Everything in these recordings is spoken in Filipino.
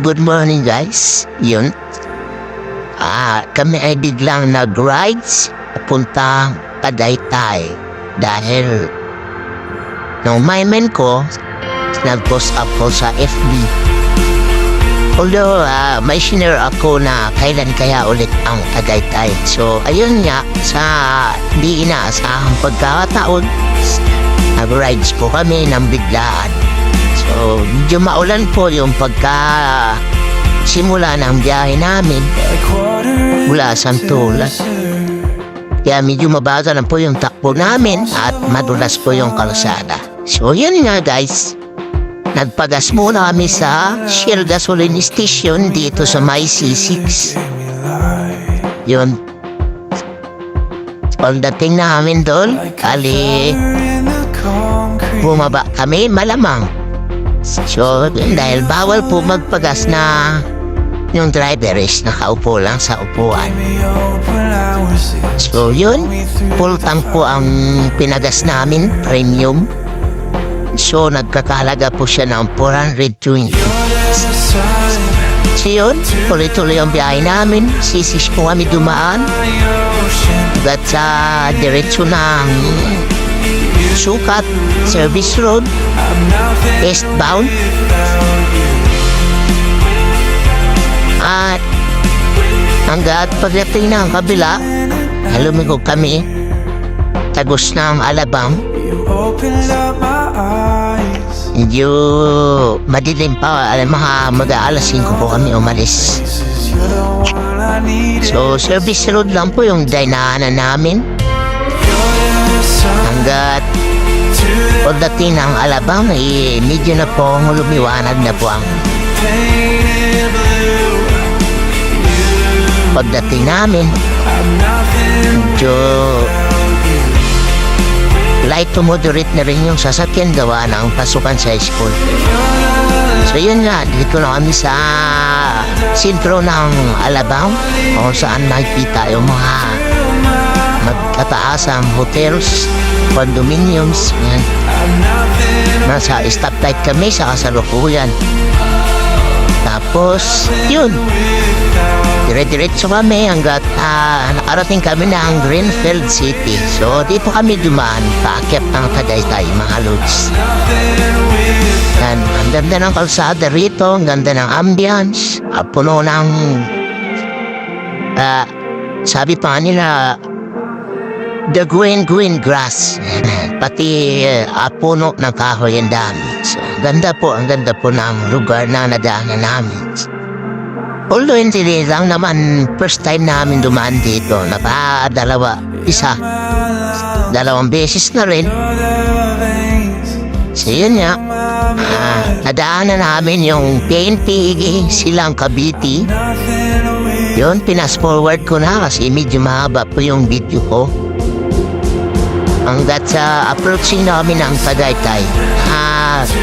good morning guys. Yun. Kami ay biglang nag-rides papuntang Tagaytay dahil nung my men ko nag-post up ko sa FB. Although may share ako na kailan kaya ulit ang Tagaytay. So ayun nga, sa di inaasahang pagkakataon, nag-rides po kami ng biglaan. So medyo maulan po yung simula ng biyahe namin mula Santolan. Kaya medyo mabagal na po yung takbo namin at madulas po yung kalsada. So yun nga guys, nagpagas muna kami sa Shell Gasoline Station dito sa may C6. Yun. Pagdating namin doon, bumaba kami malamang. So dahil bawal po magpagas na yung driver is nakaupo lang sa upuan. So yun, full tank po ang pinagas namin, premium. So nagkakahalaga po siya ng 420. So yun, tuloy-tuloy ang biyahe namin. Sisis po kami dumaan. At sa diretso ng Sukat Service Road, eastbound. At hanggat pagdating ng kabila, lumigog kami tagos ng Alabang. Medyo madilim pa, mga mag-aalas 5 po kami umalis. So service road lang po yung dinaanan namin hanggat pagdating ng Alabang, medyo na po lumiwanag na po ang pagdating namin. Medyo light to moderate na rin yung sasakyan gawa ng pasukan sa school. So yun nga, dito na kami sa sentro ng Alabang kung saan makikita yung mga magkataasang hotels, condominiums. Yan. Nasa stoplight kami sa kasalukuyan. Tapos yun, dire-diretso kami hanggat nakarating kami ng Greenfield City. So dito kami dumaan, paakyat ng Tagaytay mga lods. Yan, ang ganda ng kalsada rito, ang ganda ng ambience, puno ng sabi pa nila the green grass. Pati puno ng kahoy ang dami. So ang ganda po ng lugar na nadaanan namin. Although hindi lang naman first time namin dumaan dito, dalawang beses na rin. So yun nga, nadaanan namin yung PNP Silang Cavite. Yun, pinas forward ko na kasi medyo mahaba po yung video ko. Hanggat sa approaching namin ng Tagaytay,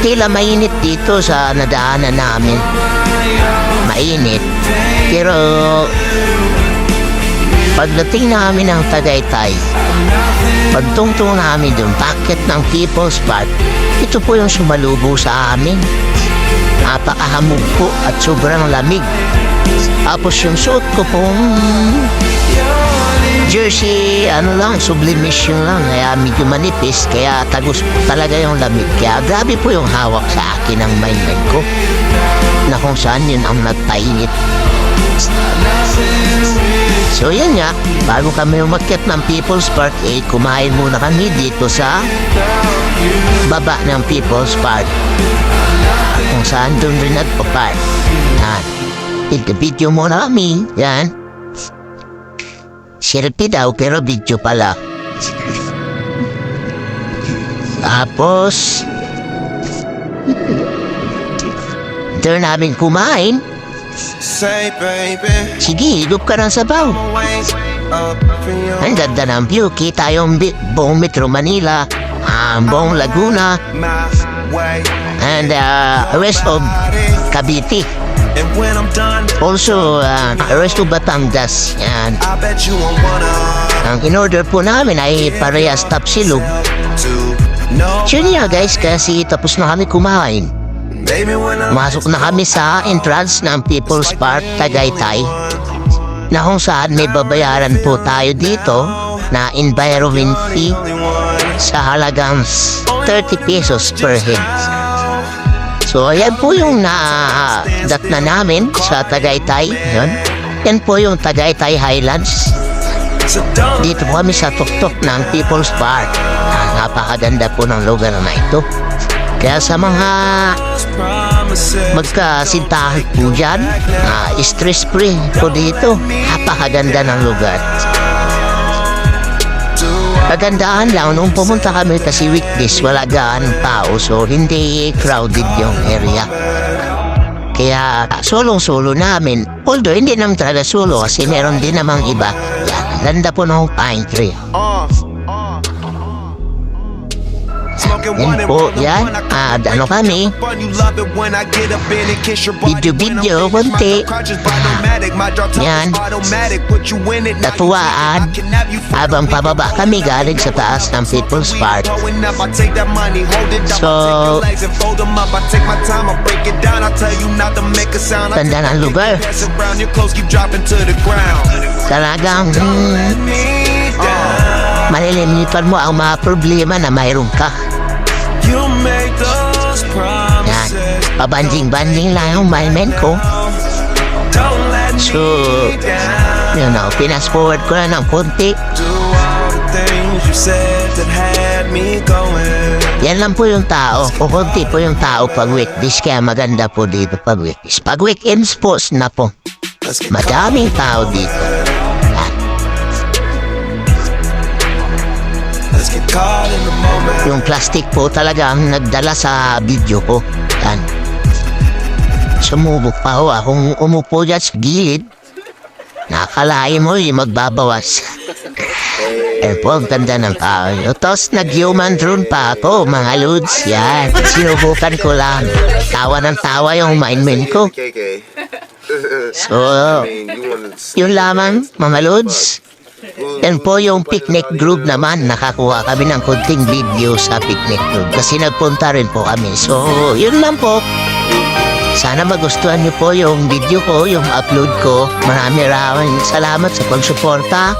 tila mainit dito sa nadaanan namin. Mainit. Pero pagdating namin ng Tagaytay, pagtungtong namin doon, packet ng People's Park, ito po yung sumalubo sa amin. Napakahamog po at sobrang lamig. Tapos yung suot ko pong jersey, sublimation lang, kaya medyo manipis, kaya tagos talaga yung lamig. Kaya grabe po yung hawak sa akin ng mainland ko, na kung saan yun ang nagpainit. So yan nga, bago kami umakyat ng People's Park, kumain muna kami dito sa baba ng People's Park, kung saan doon rin nagpa-park. Yan, video muna kami. Yan, selfie daw pero video pala. Tapos doon namin kumain. Sige, higop ka ng sabaw. Ang ganda ng view. Kita yung buong Metro Manila, buong Laguna, and rest of Cavite. Also, rest of Batangas. Yan. Ang in-order po namin ay parehas tapsilog. Yun nga guys, kasi tapos na kami kumain. Masok na kami sa entrance ng People's Park, Tagaytay, na kung saan may babayaran po tayo dito na environment fee sa halagang 30 pesos per head. So ayan po yung na-dat na namin sa Tagaytay. Yan po yung Tagaytay Highlands. Dito po kami sa tuktok ng People's Park. Napakaganda po ng lugar na ito. Kaya sa mga magkasintahan po dyan, stress-free po dito. Napakaganda ng lugar. Kagandaan lang, nung pumunta kami kasi weekdays, wala gaanong tao, so hindi crowded yung area. Kaya solong-solo namin, although hindi naman talaga solo kasi meron din namang iba. Yan, ganda po ng pine tree. Yan po, yan. Ano kami? Video-video, konti. Yan. Tatuwaan. Habang pababa kami galing sa taas ng People's Park. So, tanda ng lugar. Talagang malilimitan mo ang mga problema na mayroon ka. Yan, pabanding-banding lang yung mindment ko. So, you know, pinas-forward ko na ng konti. Yan lang po yung tao, o konti po yung tao pag weekdays, kaya maganda po dito pag weekdays. Pag weekends po, na po, madaming tao dito. Yung plastic po talaga ang nagdala sa video ko. Yan. Sumubok pa ho akong umupo dyan sa gilid. Nakakalain mo magbabawas. Eh po, ang ganda ng tao. Tapos nag-human drone pa ako, mga lods. Yan, sinubukan ko lang. Tawa ng tawa yung mindment ko. So, yun lamang, mga lods. Yan po yung picnic group naman. Nakakuha kami ng konting video sa picnic group kasi nagpunta rin po kami. So, yun lang po. Sana magustuhan niyo po yung video ko, yung upload ko. Maraming salamat sa pagsuporta.